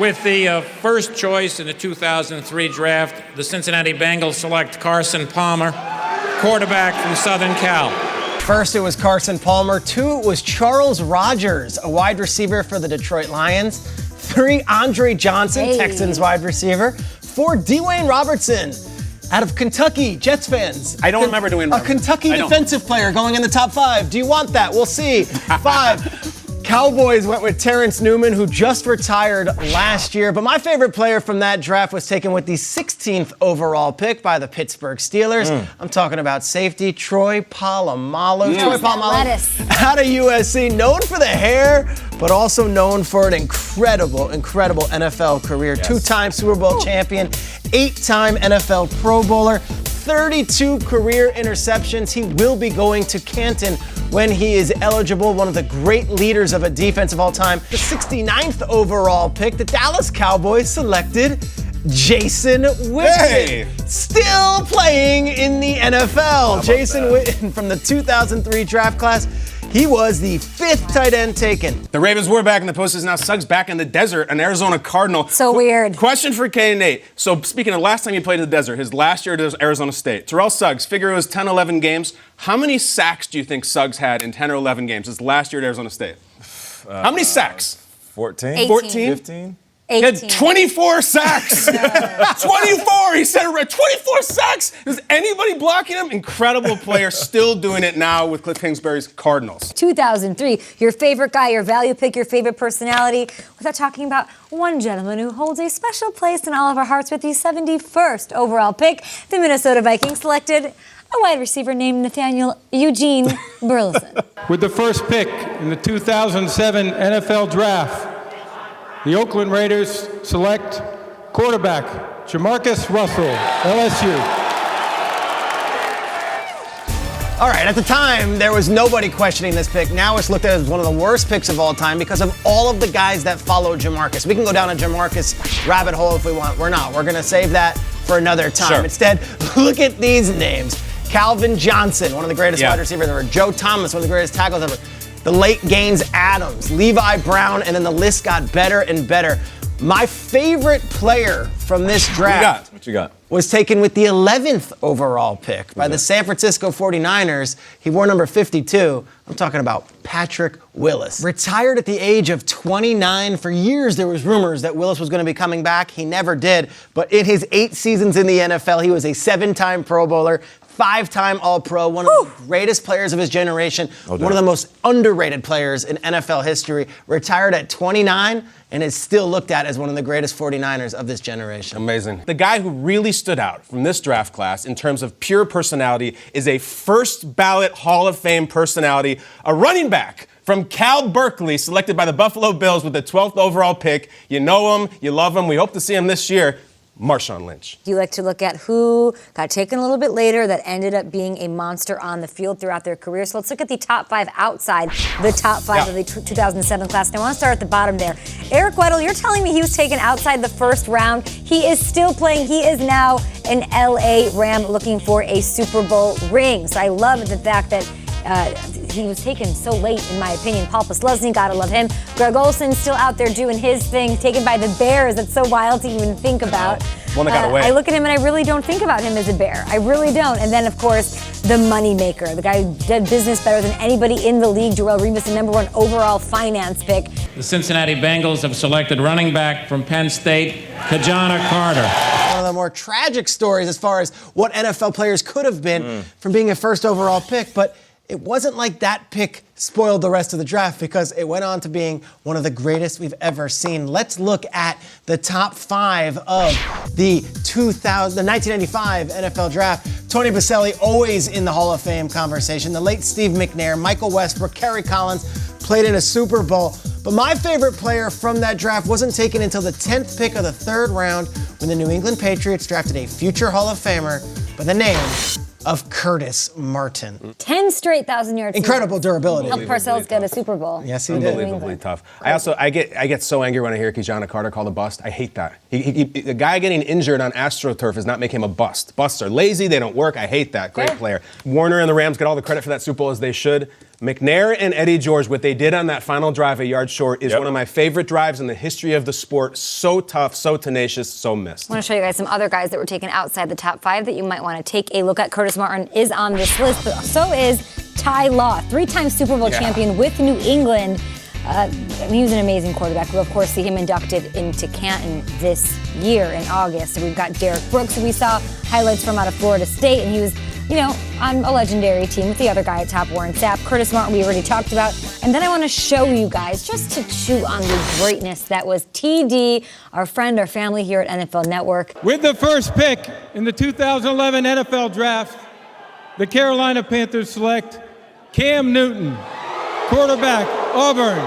With the first choice in the 2003 draft, the Cincinnati Bengals select Carson Palmer, quarterback from Southern Cal. First, it was Carson Palmer. 2, it was Charles Rogers, a wide receiver for the Detroit Lions. 3, Andre Johnson, Texans wide receiver. 4, Dwayne Robertson, out of Kentucky, Jets fans. I don't remember Dwayne Robertson. A Kentucky defensive player going in the top 5. Do you want that? We'll see. 5, Cowboys went with Terrence Newman, who just retired last year. But my favorite player from that draft was taken with the 16th overall pick by the Pittsburgh Steelers. I'm talking about safety Troy Polamalu. Troy Polamalu, out of USC, known for the hair, but also known for an incredible NFL career. 2-time Super Bowl champion, 8-time NFL Pro Bowler, 32 career interceptions. He will be going to Canton when he is eligible, one of the great leaders of a defense of all time. The 69th overall pick, the Dallas Cowboys selected Jason Witten, still playing in the NFL. Jason Witten from the 2003 draft class. He was the 5th tight end taken. The Ravens were back in the postseason. Now Suggs back in the desert, an Arizona Cardinal. So weird. Question for Kay and Nate. So speaking of last time he played in the desert, his last year at Arizona State, Terrell Suggs, figure it was 10, 11 games. How many sacks do you think Suggs had in 10 or 11 games his last year at Arizona State? How many sacks? 14? 18. 14? 15? He had 24 sacks. 24. He said 24 sacks. Is anybody blocking him? Incredible player, still doing it now with Cliff Kingsbury's Cardinals. 2003, your favorite guy, your value pick, your favorite personality, without talking about one gentleman who holds a special place in all of our hearts with the 71st overall pick. The Minnesota Vikings selected a wide receiver named Nathaniel Eugene Burleson. With the first pick in the 2007 NFL Draft, the Oakland Raiders select quarterback Jamarcus Russell, LSU. All right, at the time, there was nobody questioning this pick. Now it's looked at as one of the worst picks of all time because of all of the guys that follow Jamarcus. We can go down a Jamarcus rabbit hole if we want. We're not. We're going to save that for another time. Sure. Instead, look at these names. Calvin Johnson, one of the greatest wide receivers ever. Joe Thomas, one of the greatest tackles ever. The late Gaines Adams, Levi Brown, and then the list got better and better. My favorite player from this draft What you got? was taken with the 11th overall pick by the San Francisco 49ers. He wore number 52. I'm talking about Patrick Willis. Retired at the age of 29. For years, there was rumors that Willis was going to be coming back. He never did. But in his 8 seasons in the NFL, he was a 7-time Pro Bowler, 5-time All-Pro, one of the greatest players of his generation, one of the most underrated players in NFL history, retired at 29 and is still looked at as one of the greatest 49ers of this generation. Amazing. The guy who really stood out from this draft class in terms of pure personality is a first ballot Hall of Fame personality, a running back from Cal Berkeley, selected by the Buffalo Bills with the 12th overall pick. You know him, you love him, we hope to see him this year. Marshawn Lynch. You like to look at who got taken a little bit later that ended up being a monster on the field throughout their career. So let's look at the top 5 outside the top 5 of the 2007 class. And I want to start at the bottom there. Eric Weddle, you're telling me he was taken outside the first round. He is still playing. He is now an LA Ram looking for a Super Bowl ring. So I love the fact that he was taken so late, in my opinion. Paul Posluszny, gotta love him. Greg Olsen still out there doing his thing, taken by the Bears. That's so wild to even think about. One that got away. I look at him and I really don't think about him as a Bear. I really don't. And then, of course, the money maker, the guy who did business better than anybody in the league, Joel Revis, the number 1 overall finance pick. The Cincinnati Bengals have selected running back from Penn State, Kajana Carter. One of the more tragic stories as far as what NFL players could have been from being a first overall pick, but it wasn't like that pick spoiled the rest of the draft because it went on to being one of the greatest we've ever seen. Let's look at the top 5 of the 1995 NFL draft. Tony Boselli, always in the Hall of Fame conversation. The late Steve McNair, Michael Westbrook, Kerry Collins played in a Super Bowl. But my favorite player from that draft wasn't taken until the 10th pick of the 3rd round when the New England Patriots drafted a future Hall of Famer by the name of Curtis Martin. 10 straight 1,000-yard seasons. Incredible durability. Helped Parcells get a Super Bowl. Yes, he did. Unbelievably tough. I get so angry when I hear Kajana Carter called a bust. I hate that. The guy getting injured on AstroTurf does not make him a bust. Busts are lazy, they don't work. I hate that. Great player. Warner and the Rams get all the credit for that Super Bowl as they should. McNair and Eddie George, what they did on that final drive a yard short is one of my favorite drives in the history of the sport. So tough, so tenacious, so missed. I want to show you guys some other guys that were taken outside the top 5 that you might want to take a look at. Curtis Martin is on this list, but so is Ty Law, 3-time Super Bowl champion with New England. He was an amazing quarterback. We'll, of course, see him inducted into Canton this year in August. So we've got Derek Brooks, who we saw highlights from out of Florida State, and he was, on a legendary team with the other guy at top, Warren Sapp. Curtis Martin, we already talked about. And then I want to show you guys, just to chew on the greatness that was TD, our friend, our family here at NFL Network. With the first pick in the 2011 NFL Draft, the Carolina Panthers select Cam Newton, quarterback, Auburn.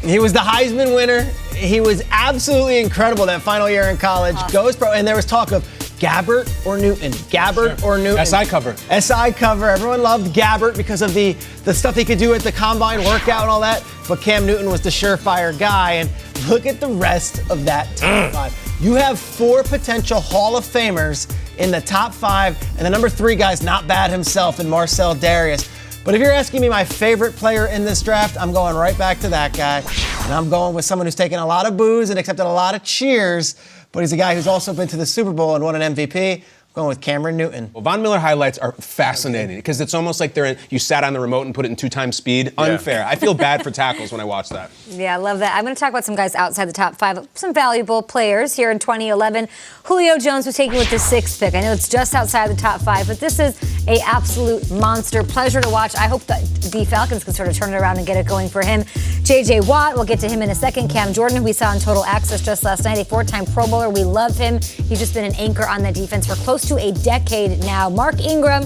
He was the Heisman winner. He was absolutely incredible that final year in college. Goes pro, and there was talk of Gabbert or Newton. Gabbert or Newton. SI cover. SI cover. Everyone loved Gabbert because of the stuff he could do at the combine workout and all that. But Cam Newton was the surefire guy. And look at the rest of that top 5. You have 4 potential Hall of Famers in the top 5, and the number 3 guy's not bad himself in Marcel Darius. But if you're asking me my favorite player in this draft, I'm going right back to that guy. And I'm going with someone who's taken a lot of boos and accepted a lot of cheers, but he's a guy who's also been to the Super Bowl and won an MVP. I'm going with Cameron Newton. Well, Von Miller highlights are fascinating because it's almost like you sat on the remote and put it in 2x speed. Unfair. I feel bad for tackles when I watch that. Yeah, I love that. I'm going to talk about some guys outside the top 5, some valuable players here in 2011. Julio Jones was taken with the 6th pick. I know it's just outside the top 5, but this is an absolute monster. Pleasure to watch. I hope that the Falcons can sort of turn it around and get it going for him. J.J. Watt, we'll get to him in a second. Cam Jordan, who we saw in Total Access just last night, a 4-time Pro Bowler. We love him. He's just been an anchor on that defense for close to a decade now. Mark Ingram,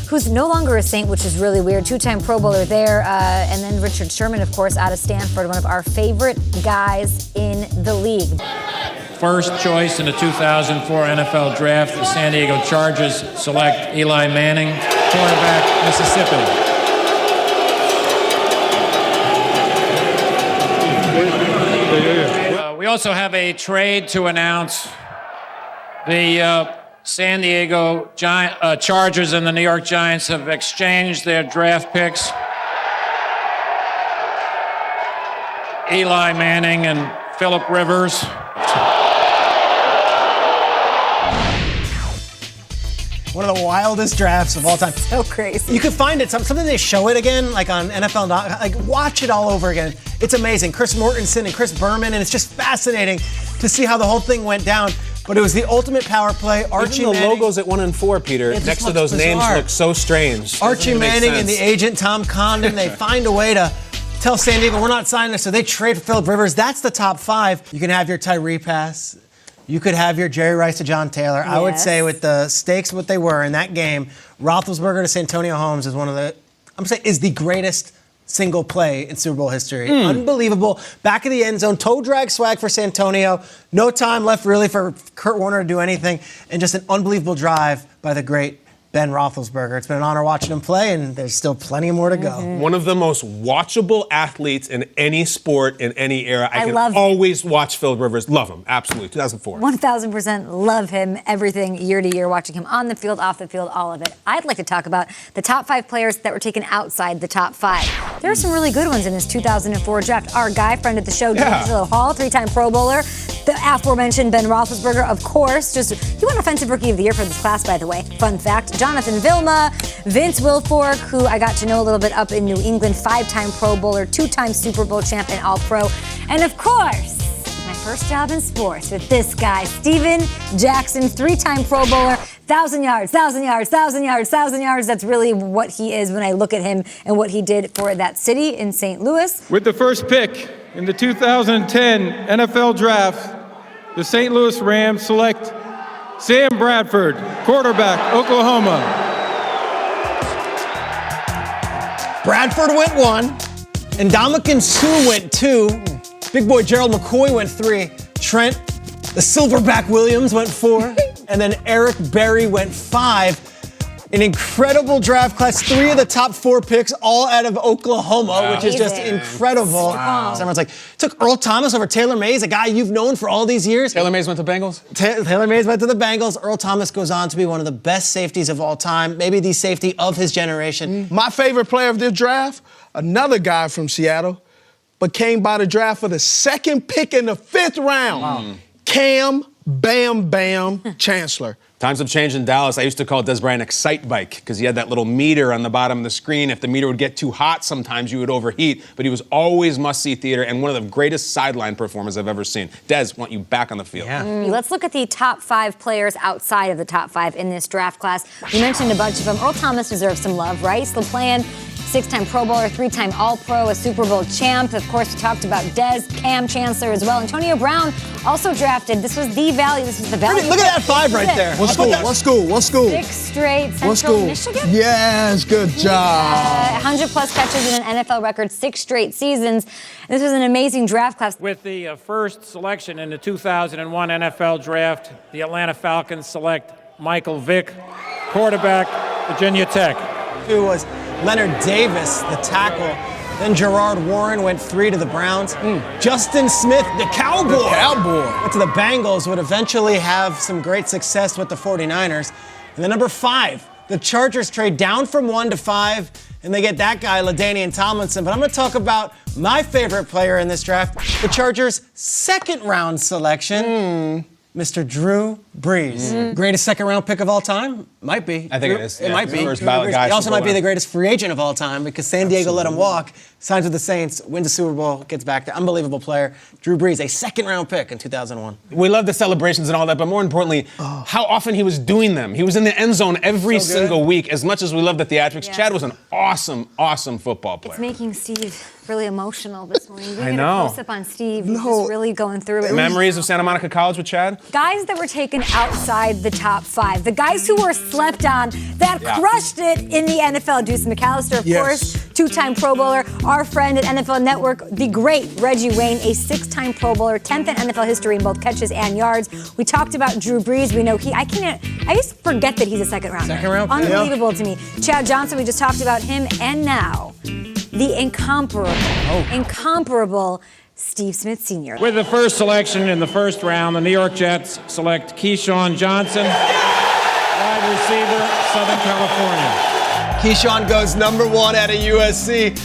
who's no longer a Saint, which is really weird. 2-time Pro Bowler there. And then Richard Sherman, of course, out of Stanford, one of our favorite guys in the league. First choice in the 2004 NFL Draft, the San Diego Chargers select Eli Manning, quarterback, Mississippi. We also have a trade to announce. The San Diego Chargers and the New York Giants have exchanged their draft picks. Eli Manning and Phillip Rivers. One of the wildest drafts of all time. So crazy. You can find it, something they show it again, like on NFL, like watch it all over again. It's amazing. Chris Mortensen and Chris Berman, and it's just fascinating to see how the whole thing went down. But it was the ultimate power play. Archie Even the Manning, logos at 1 and 4, Peter, It next just to those looks names bizarre. look so strange. Archie Doesn't make Manning and the sense. agent Tom Condon, they find a way to tell San Diego, we're not signing this, so they trade for Phillip Rivers. That's the top 5. You can have your Tyree pass. You could have your Jerry Rice to John Taylor. I would say with the stakes what they were in that game, Roethlisberger to Santonio Holmes is one of the, I'm saying, is the greatest single play in Super Bowl history. Unbelievable. Back of the end zone, toe drag swag for Santonio. No time left really for Kurt Warner to do anything. And just an unbelievable drive by the great Ben Roethlisberger. It's been an honor watching him play, and there's still plenty more to go. One of the most watchable athletes in any sport, in any era. I can love him. always watch Phillip Rivers. Love him. Absolutely. 2004. 1,000% love him, everything year to year, watching him on the field, off the field, all of it. I'd like to talk about the top 5 players that were taken outside the top 5. There are some really good ones in this 2004 draft. Our guy, friend of the show, James Hall, 3-time Pro Bowler. The aforementioned Ben Roethlisberger, of course. He won Offensive Rookie of the Year for this class, by the way. Fun fact. Jonathan Vilma, Vince Wilfork, who I got to know a little bit up in New England, 5-time Pro Bowler, 2-time Super Bowl champ and All-Pro. And of course, my first job in sports with this guy, Steven Jackson, 3-time Pro Bowler, 1,000 yards, 1,000 yards, 1,000 yards, 1,000 yards. That's really what he is when I look at him and what he did for that city in St. Louis. With the first pick in the 2010 NFL Draft, the St. Louis Rams select Sam Bradford, quarterback, Oklahoma. Bradford went 1, and Ndamukong Suh went 2. Big boy Gerald McCoy went 3. Trent, the Silverback Williams, went 4. And then Eric Berry went 5. An incredible draft class. 3 of the top 4 picks, all out of Oklahoma, which is just Amazing. incredible. Wow. So everyone's like, took Earl Thomas over Taylor Mays, a guy you've known for all these years. Taylor Mays went to Bengals? Taylor Mays went to the Bengals. Earl Thomas goes on to be one of the best safeties of all time, maybe the safety of his generation. My favorite player of this draft, another guy from Seattle, but came by the draft for the 2nd pick in the 5th round. Cam Bam Bam Chancellor. Times have changed in Dallas. I used to call Des Bryant Excite Bike because he had that little meter on the bottom of the screen. If the meter would get too hot, sometimes you would overheat. But he was always must-see theater and one of the greatest sideline performers I've ever seen. Des, want you back on the field. Let's look at the top 5 players outside of the top 5 in this draft class. We mentioned a bunch of them. Earl Thomas deserves some love, right? LaPlayan, 6-time Pro Bowler, 3-time All-Pro, a Super Bowl champ. Of course, we talked about Dez, Cam Chancellor as well. Antonio Brown also drafted. This was the value. This was the value. Look at that 5 right there. What school? What school? What school? 6 straight. What Central school? Michigan? Yes, good job. 100-plus catches in an NFL record, 6 straight seasons. This was an amazing draft class. With the first selection in the 2001 NFL Draft, the Atlanta Falcons select Michael Vick, quarterback, Virginia Tech. Who was Leonard Davis, the tackle. Then Gerard Warren went 3 to the Browns. Justin Smith, the Cowboy. Went to the Bengals, would eventually have some great success with the 49ers. And then number 5, the Chargers trade down from 1 to 5, and they get that guy, LaDainian Tomlinson. But I'm going to talk about my favorite player in this draft, the Chargers' 2nd round selection. Mr. Drew Brees. Greatest 2nd round pick of all time? Might be. I think it is. It Yeah, might be. first ballot guy, He also Super Bowl might be the winner. greatest free agent of all time because San Diego let him walk, signs with the Saints, wins the Super Bowl, gets back to unbelievable player. Drew Brees, a 2nd round pick in 2001. We love the celebrations and all that, but more importantly, how often he was doing them. He was in the end zone every single week. As much as we love the theatrics, Yeah. Chad was an awesome, awesome football player. It's making Steve really emotional this morning. We I get know. a close-up on Steve. He's just really going through it. Memories of Santa Monica College with Chad? Guys that were taken outside the top 5, the guys who were slept on, that crushed it in the NFL. Deuce McAllister, of course, 2-time Pro Bowler. Our friend at NFL Network, the great Reggie Wayne, a 6-time Pro Bowler, 10th in NFL history in both catches and yards. We talked about Drew Brees. We know I just forget that he's a 2nd rounder. 2nd round pick. Unbelievable to me. Chad Johnson, we just talked about him. And now, the incomparable Steve Smith Sr. With the first selection in the 1st round, the New York Jets select Keyshawn Johnson, wide receiver, Southern California. Keyshawn goes number 1 out of USC.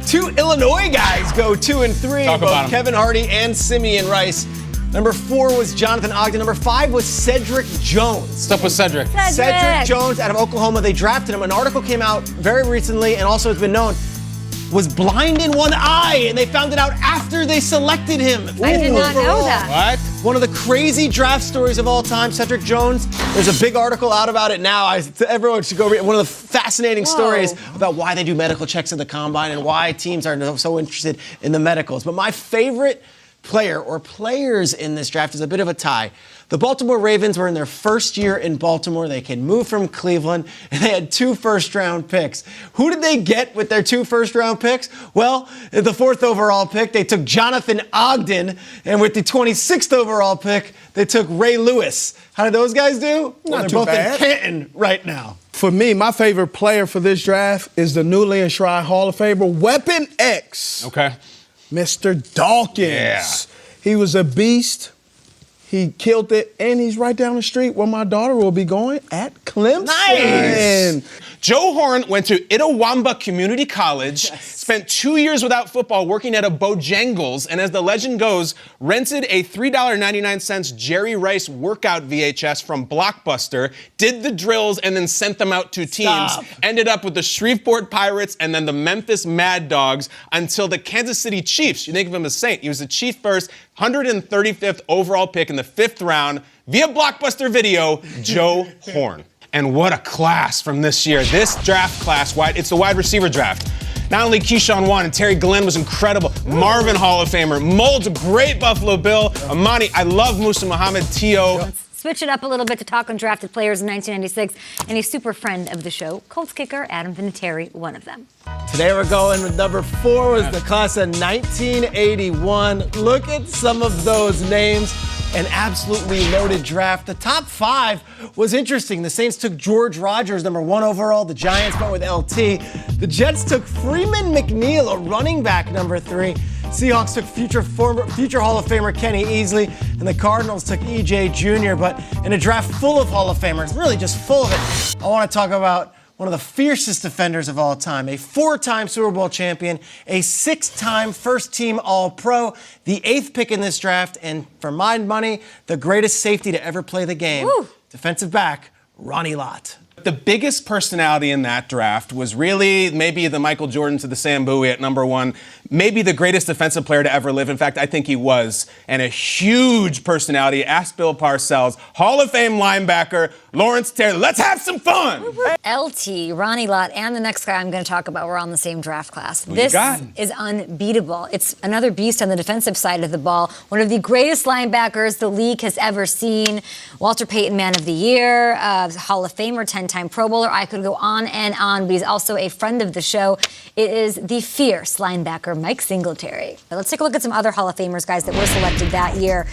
2 Illinois guys go 2 and 3, Talk about both 'em. Kevin Hardy and Simeon Rice. Number 4 was Jonathan Ogden. Number 5 was Cedric Jones. Stuff with Cedric. Cedric Jones out of Oklahoma. They drafted him. An article came out very recently and also has been known was blind in one eye, and they found it out after they selected him. I did not know that. What? One of the crazy draft stories of all time, Cedric Jones. There's a big article out about it now. Everyone should go read one of the fascinating stories about why they do medical checks at the combine and why teams are so interested in the medicals. But my favorite player or players in this draft is a bit of a tie. The Baltimore Ravens were in their 1st year in Baltimore. They can move from Cleveland, and they had 2 first-round picks. Who did they get with their 2 first-round picks? Well, the 4th overall pick, they took Jonathan Ogden, and with the 26th overall pick, they took Ray Lewis. How did those guys do? Well, they're too both bad. in Canton right now. For me, my favorite player for this draft is the newly enshrined Hall of Famer, Weapon X, Okay. Mr. Dawkins. Yeah. He was a beast. He killed it, and he's right down the street where my daughter will be going at Clemson. Nice. Joe Horn went to Itawamba Community College, spent 2 years without football working at a Bojangles, and as the legend goes, rented a $3.99 Jerry Rice workout VHS from Blockbuster, did the drills, and then sent them out to teams. Stop. Ended up with the Shreveport Pirates and then the Memphis Mad Dogs until the Kansas City Chiefs. You think of him as Saint. He was the Chief first, 135th overall pick in the 5th round via Blockbuster Video, Joe Horn. And what a class from this year. This draft class, it's the wide receiver draft. Not only Keyshawn won, and Terry Glenn was incredible. Marvin, Hall of Famer. Mold's a great Buffalo Bill. Amani, I love Musa Muhammad. T.O. switch it up a little bit to talk undrafted players in 1996, and a super friend of the show, Colts kicker Adam Vinatieri, one of them. Today we're going with number 4 was the class of 1981. Look at some of those names. An absolutely loaded draft. The top 5 was interesting. The Saints took George Rogers, number 1 overall. The Giants went with LT. The Jets took Freeman McNeil, a running back, number 3. Seahawks took future Hall of Famer Kenny Easley, and the Cardinals took EJ Jr. But in a draft full of Hall of Famers, really just full of it, I want to talk about one of the fiercest defenders of all time, a 4-time Super Bowl champion, a 6-time first-team All-Pro, the 8th pick in this draft, and for my money, the greatest safety to ever play the game. Woo. Defensive back, Ronnie Lott. The biggest personality in that draft was really maybe the Michael Jordan to the Sam Bowie at number 1, maybe the greatest defensive player to ever live. In fact, I think he was. And a huge personality. Ask Bill Parcells, Hall of Fame linebacker, Lawrence Taylor. Let's have some fun. LT, Ronnie Lott, and the next guy I'm going to talk about were on the same draft class. Who This you got? is unbeatable. It's another beast on the defensive side of the ball. One of the greatest linebackers the league has ever seen. Walter Payton Man of the Year, Hall of Famer, 10-time Pro Bowler. I could go on and on, but he's also a friend of the show. It is the fierce linebacker, Mike Singletary. Let's take a look at some other Hall of Famers, guys, that were selected that year,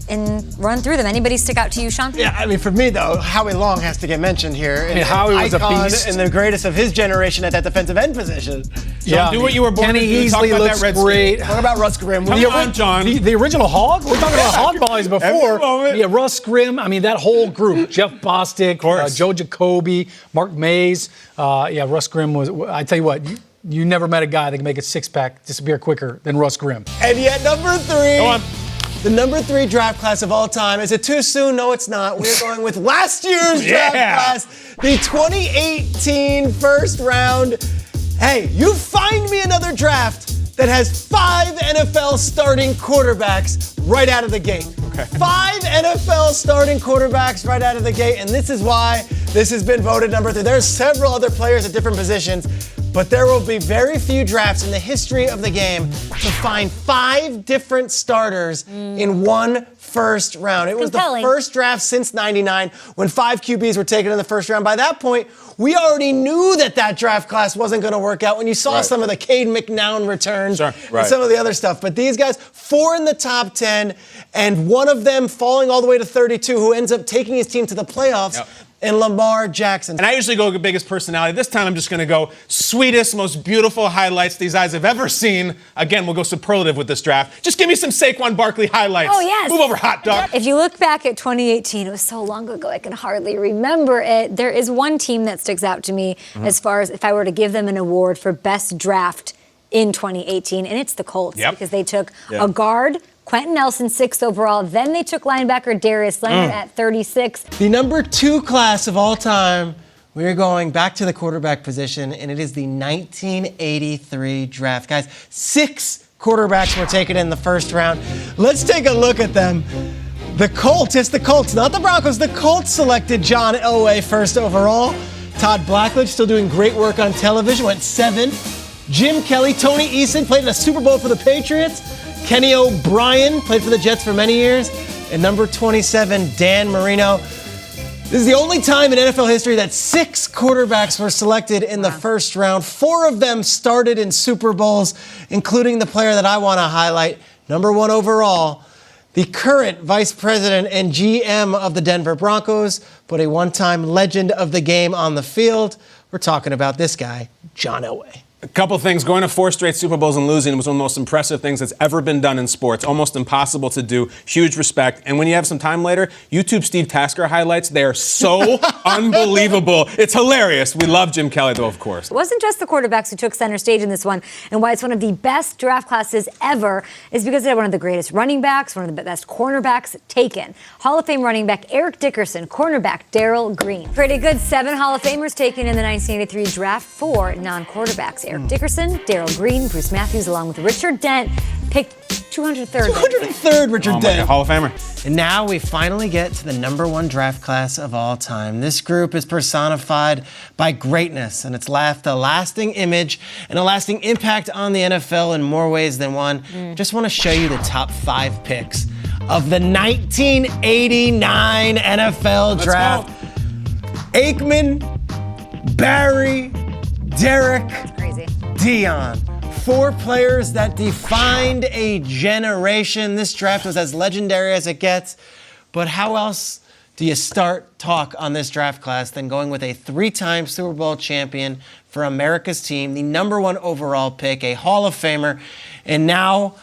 and run through them. Anybody stick out to you, Sean? Yeah, I mean, for me, though, Howie Long has to get mentioned here. mean, Howie was a icon beast. and the greatest of his generation at that defensive end position. Yeah, do what you were born Kenny to do. Talk Easley about looks that Red great. What about Russ Grimm? Come on, John. The original Hog? We're talking about Hog Boys Every before. moment. Yeah, Russ Grimm. I mean, that whole group. Jeff Bostic, Joe Jacoby, Mark Mays. Russ Grimm was, I tell you what, you never met a guy that can make a six-pack disappear quicker than Russ Grimm. And yet, number 3. Go on. The number 3 draft class of all time. Is it too soon? No, it's not. We're going with last year's draft class, the 2018 first round. Hey, you find me another draft that has 5 NFL starting quarterbacks right out of the gate. Okay. 5 NFL starting quarterbacks right out of the gate, and this is why this has been voted number 3. There's several other players at different positions, but there will be very few drafts in the history of the game to find 5 different starters in one first round. It was Compelling. the first draft since 99when 5 QBs were taken in the first round. By that point, we already knew that draft class wasn't going to work out when you saw some of the Cade McNown returns and some of the other stuff. But these guys, 4 in the top 10, and one of them falling all the way to 32, who ends up taking his team to the playoffs. And Lamar Jackson. And I usually go with the biggest personality. This time I'm just going to go sweetest, most beautiful highlights these eyes have ever seen. Again, we'll go superlative with this draft. Just give me some Saquon Barkley highlights. Oh, yes. Move over, hot dog. If you look back at 2018, it was so long ago I can hardly remember it. There is one team that sticks out to me as far as if I were to give them an award for best draft in 2018, and it's the Colts because they took a guard, Quentin Nelson, 6th overall. Then they took linebacker Darius Leonard at 36. The number 2 class of all time, we're going back to the quarterback position, and it is the 1983 draft. Guys, 6 quarterbacks were taken in the first round. Let's take a look at them. The Colts, it's the Colts, not the Broncos. The Colts selected John Elway 1st overall. Todd Blackledge, still doing great work on television, went 7. Jim Kelly, Tony Eason, played in a Super Bowl for the Patriots. Kenny O'Brien, played for the Jets for many years. And number 27, Dan Marino. This is the only time in NFL history that 6 quarterbacks were selected in the first round. 4 of them started in Super Bowls, including the player that I want to highlight, number 1 overall, the current vice president and GM of the Denver Broncos, but a one-time legend of the game on the field. We're talking about this guy, John Elway. A couple things. Going to 4 straight Super Bowls and losing was one of the most impressive things that's ever been done in sports. Almost impossible to do. Huge respect. And when you have some time later, YouTube Steve Tasker highlights. They are so unbelievable. It's hilarious. We love Jim Kelly, though, of course. It wasn't just the quarterbacks who took center stage in this one, and why it's one of the best draft classes ever is because it had one of the greatest running backs, one of the best cornerbacks taken. Hall of Fame running back Eric Dickerson, cornerback Darrell Green. Pretty good. 7 Hall of Famers taken in the 1983 draft, 4 non-quarterbacks. Eric Dickerson, Darrell Green, Bruce Matthews, along with Richard Dent, picked 203rd. 203rd Richard Dent. Hall of Famer. And now we finally get to the number 1 draft class of all time. This group is personified by greatness, and it's left a lasting image and a lasting impact on the NFL in more ways than one. Just want to show you the top 5 picks of the 1989 NFL Draft. Aikman, Barry, Derek, Crazy. Dion. 4 players that defined a generation. This draft was as legendary as it gets. But how else do you start talk on this draft class than going with a 3-time Super Bowl champion for America's team, the #1 overall pick, a Hall of Famer, and now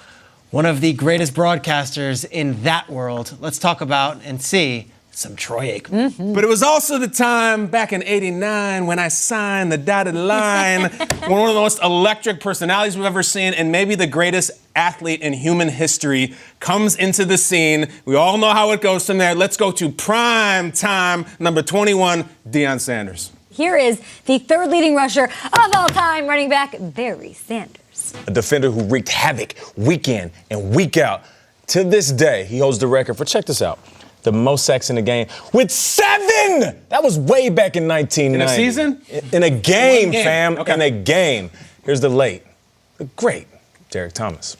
one of the greatest broadcasters in that world. Let's talk about and see some Troy Aikman. But it was also the time back in '89 when I signed the dotted line. One of the most electric personalities we've ever seen, and maybe the greatest athlete in human history comes into the scene. We all know how it goes from there. Let's go to prime time, number 21, Deion Sanders. Here is the 3rd leading rusher of all time, running back Barry Sanders. A defender who wreaked havoc week in and week out. To this day, he holds the record for, check this out, the most sacks in the game with 7! That was way back in 1990. In a season? In a game, One game. fam. Okay. In a game. Here's the great Derek Thomas.